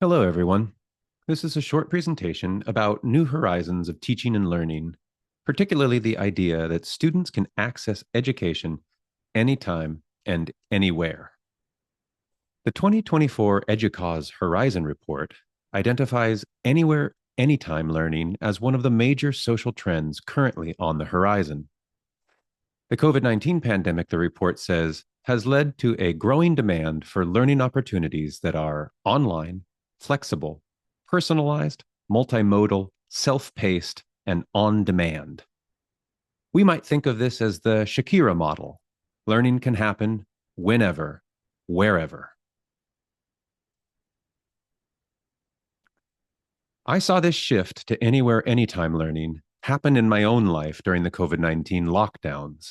Hello, everyone. This is a short presentation about new horizons of teaching and learning, particularly the idea that students can access education anytime and anywhere. The 2024 EDUCAUSE Horizon Report identifies anywhere, anytime learning as one of the major social trends currently on the horizon. The COVID-19 pandemic, the report says, has led to a growing demand for learning opportunities that are online, flexible, personalized, multimodal, self-paced, and on demand. We might think of this as the Shakira model. Learning can happen whenever, wherever. I saw this shift to anywhere, anytime learning happen in my own life during the COVID-19 lockdowns.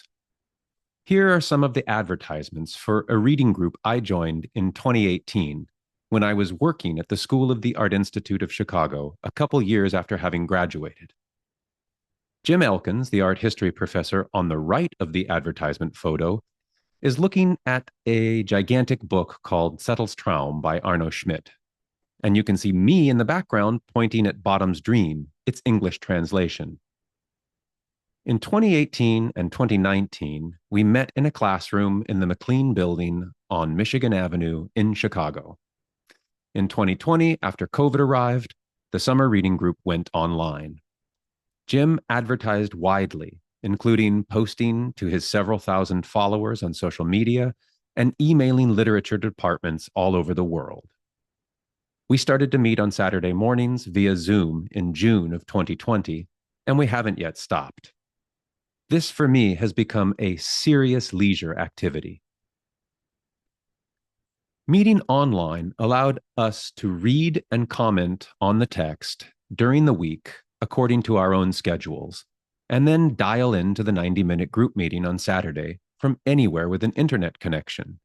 Here are some of the advertisements for a reading group I joined in 2018 when I was working at the School of the Art Institute of Chicago a couple years after having graduated. Jim Elkins, the art history professor on the right of the advertisement photo, is looking at a gigantic book called Zettel's by Arno Schmidt. And you can see me in the background pointing at Bottom's Dream, its English translation. In 2018 and 2019, we met in a classroom in the McLean Building on Michigan Avenue in Chicago. In 2020, after COVID arrived, the summer reading group went online. Jim advertised widely, including posting to his several thousand followers on social media and emailing literature departments all over the world. We started to meet on Saturday mornings via Zoom in June of 2020, and we haven't yet stopped. This, for me, has become a serious leisure activity. Meeting online allowed us to read and comment on the text during the week according to our own schedules, and then dial into the 90-minute group meeting on Saturday from anywhere with an internet connection.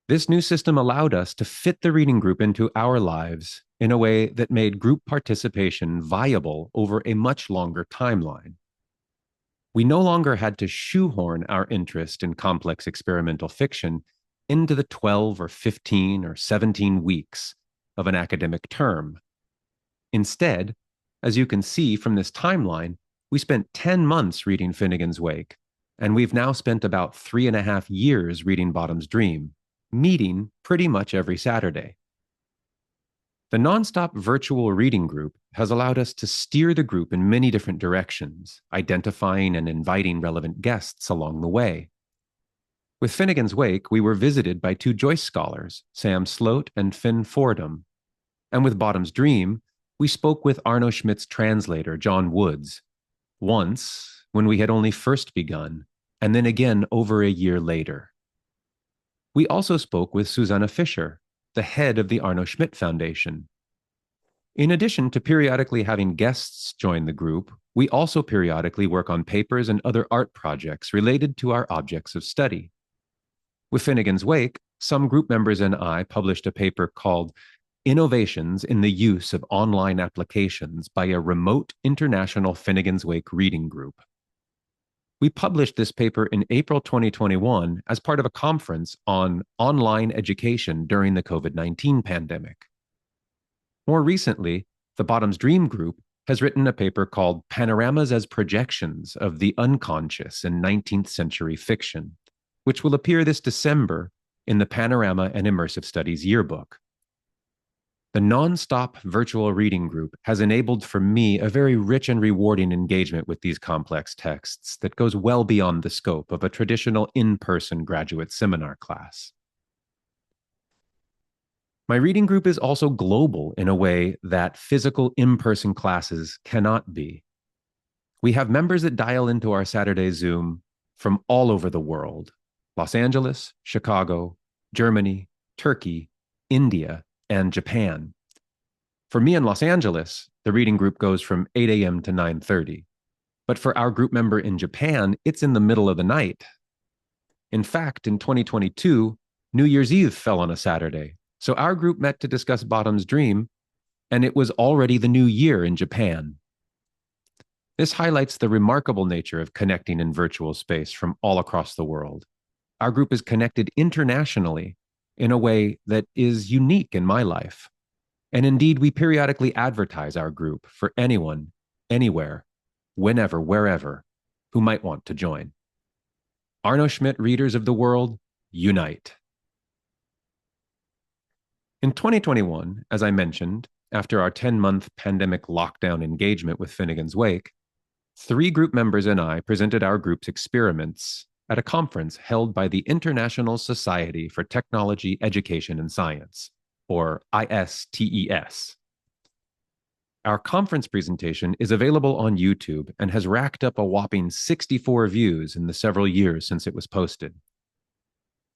This new system allowed us to fit the reading group into our lives in a way that made group participation viable over a much longer timeline. We no longer had to shoehorn our interest in complex experimental fiction into the 12 or 15 or 17 weeks of an academic term. Instead, as you can see from this timeline, we spent 10 months reading Finnegan's Wake, and we've now spent about 3.5 years reading Bottom's Dream, meeting pretty much every Saturday. The nonstop virtual reading group has allowed us to steer the group in many different directions, identifying and inviting relevant guests along the way. With Finnegan's Wake, we were visited by two Joyce scholars, Sam Sloat and Finn Fordham. And with Bottom's Dream, we spoke with Arno Schmidt's translator, John Woods, once when we had only first begun, and then again over a year later. We also spoke with Susanna Fisher, the head of the Arno Schmidt Foundation. In addition to periodically having guests join the group, we also periodically work on papers and other art projects related to our objects of study. With Finnegan's Wake, some group members and I published a paper called Innovations in the Use of Online Applications by a Remote International Finnegan's Wake Reading Group. We published this paper in April 2021 as part of a conference on online education during the COVID-19 pandemic. More recently, the Bottom's Dream Group has written a paper called Panoramas as Projections of the Unconscious in 19th Century Fiction, which will appear this December in the Panorama and Immersive Studies yearbook. The nonstop virtual reading group has enabled for me a very rich and rewarding engagement with these complex texts that goes well beyond the scope of a traditional in-person graduate seminar class. My reading group is also global in a way that physical in-person classes cannot be. We have members that dial into our Saturday Zoom from all over the world: Los Angeles, Chicago, Germany, Turkey, India, and Japan. For me in Los Angeles, the reading group goes from 8 a.m. to 9:30. But for our group member in Japan, it's in the middle of the night. In fact, in 2022, New Year's Eve fell on a Saturday. So our group met to discuss Bottom's Dream, and it was already the new year in Japan. This highlights the remarkable nature of connecting in virtual space from all across the world. Our group is connected internationally in a way that is unique in my life. And indeed, we periodically advertise our group for anyone, anywhere, whenever, wherever, who might want to join. Arno Schmidt readers of the world, unite. In 2021, as I mentioned, after our 10-month pandemic lockdown engagement with Finnegan's Wake, 3 group members and I presented our group's experiments at a conference held by the International Society for Technology, Education, and Science, or ISTES. Our conference presentation is available on YouTube and has racked up a whopping 64 views in the several years since it was posted.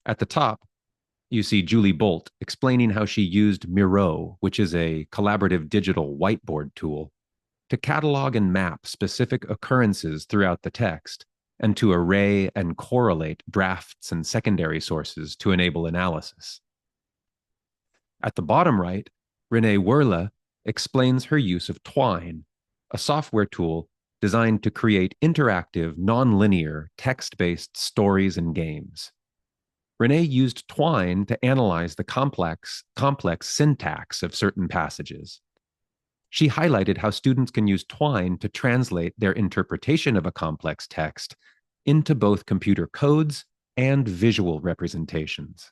At the top, you see Julie Bolt explaining how she used Miro, which is a collaborative digital whiteboard tool, to catalog and map specific occurrences throughout the text and to array and correlate drafts and secondary sources to enable analysis. At the bottom right, Renee Werle explains her use of Twine, a software tool designed to create interactive, nonlinear, text-based stories and games. Renee used Twine to analyze the complex syntax of certain passages. She highlighted how students can use Twine to translate their interpretation of a complex text into both computer codes and visual representations.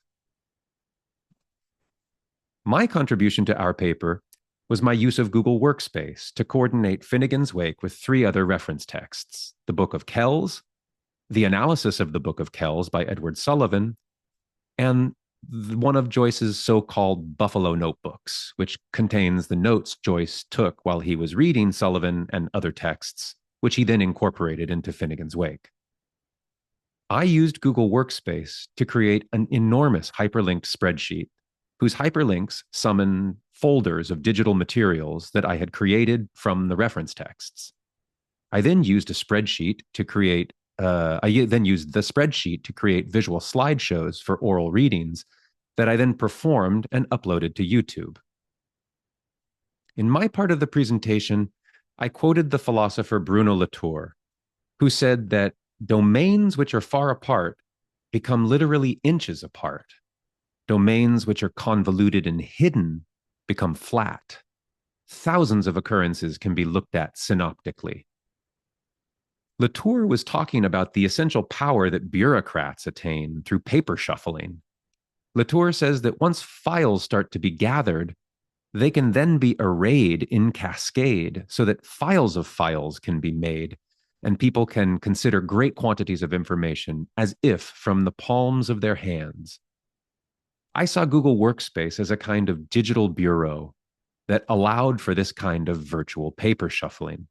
My contribution to our paper was my use of Google Workspace to coordinate Finnegan's Wake with 3 other reference texts: the Book of Kells, the analysis of the Book of Kells by Edward Sullivan, and one of Joyce's so-called Buffalo Notebooks, which contains the notes Joyce took while he was reading Sullivan and other texts, which he then incorporated into Finnegan's Wake. I used Google Workspace to create an enormous hyperlinked spreadsheet whose hyperlinks summon folders of digital materials that I had created from the reference texts. I then used the spreadsheet to create visual slideshows for oral readings that I then performed and uploaded to YouTube. In my part of the presentation, I quoted the philosopher Bruno Latour, who said that domains which are far apart become literally inches apart. Domains which are convoluted and hidden become flat. Thousands of occurrences can be looked at synoptically. Latour was talking about the essential power that bureaucrats attain through paper shuffling. Latour says that once files start to be gathered, they can then be arrayed in cascade so that files of files can be made, and people can consider great quantities of information as if from the palms of their hands. I saw Google Workspace as a kind of digital bureau that allowed for this kind of virtual paper shuffling.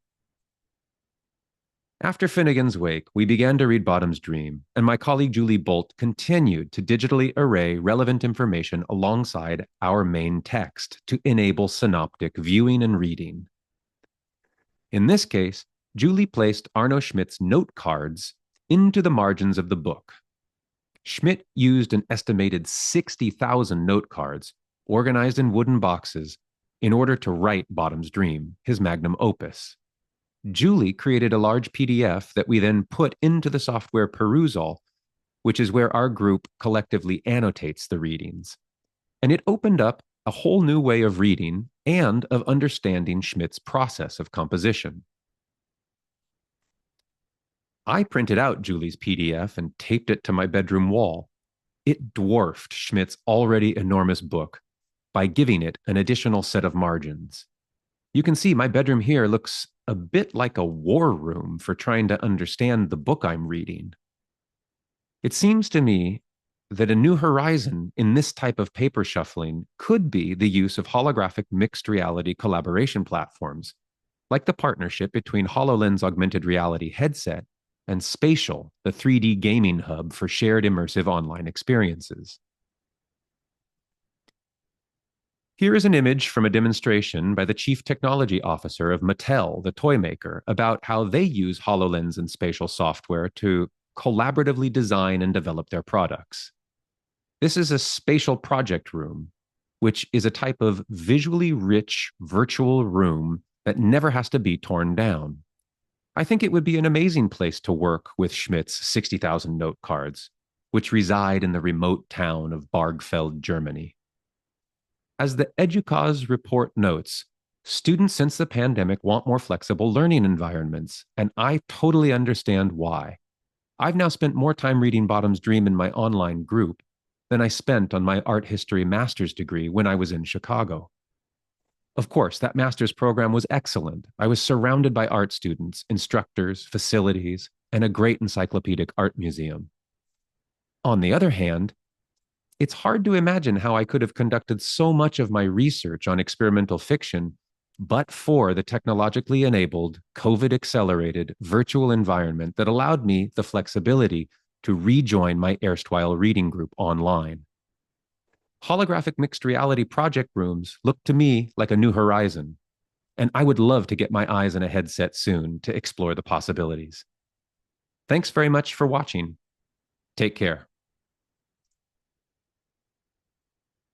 After Finnegan's Wake, we began to read Bottom's Dream, and my colleague Julie Bolt continued to digitally array relevant information alongside our main text to enable synoptic viewing and reading. In this case, Julie placed Arno Schmidt's note cards into the margins of the book. Schmidt used an estimated 60,000 note cards, organized in wooden boxes, in order to write Bottom's Dream, his magnum opus. Julie created a large PDF that we then put into the software Perusall, which is where our group collectively annotates the readings. And it opened up a whole new way of reading and of understanding Schmidt's process of composition. I printed out Julie's PDF and taped it to my bedroom wall. It dwarfed Schmidt's already enormous book by giving it an additional set of margins. You can see my bedroom here looks a bit like a war room for trying to understand the book I'm reading. It seems to me that a new horizon in this type of paper shuffling could be the use of holographic mixed reality collaboration platforms, like the partnership between HoloLens augmented reality headset and Spatial, the 3D gaming hub for shared immersive online experiences. Here is an image from a demonstration by the Chief Technology Officer of Mattel, the toy maker, about how they use HoloLens and Spatial software to collaboratively design and develop their products. This is a spatial project room, which is a type of visually rich virtual room that never has to be torn down. I think it would be an amazing place to work with Schmidt's 60,000 note cards, which reside in the remote town of Bargfeld, Germany. As the EDUCAUSE report notes, students since the pandemic want more flexible learning environments, and I totally understand why. I've now spent more time reading Bottom's Dream in my online group than I spent on my art history master's degree when I was in Chicago. Of course, that master's program was excellent. I was surrounded by art students, instructors, facilities, and a great encyclopedic art museum. On the other hand, it's hard to imagine how I could have conducted so much of my research on experimental fiction but for the technologically enabled, COVID accelerated virtual environment that allowed me the flexibility to rejoin my erstwhile reading group online. Holographic mixed reality project rooms look to me like a new horizon, and I would love to get my eyes in a headset soon to explore the possibilities. Thanks very much for watching. Take care.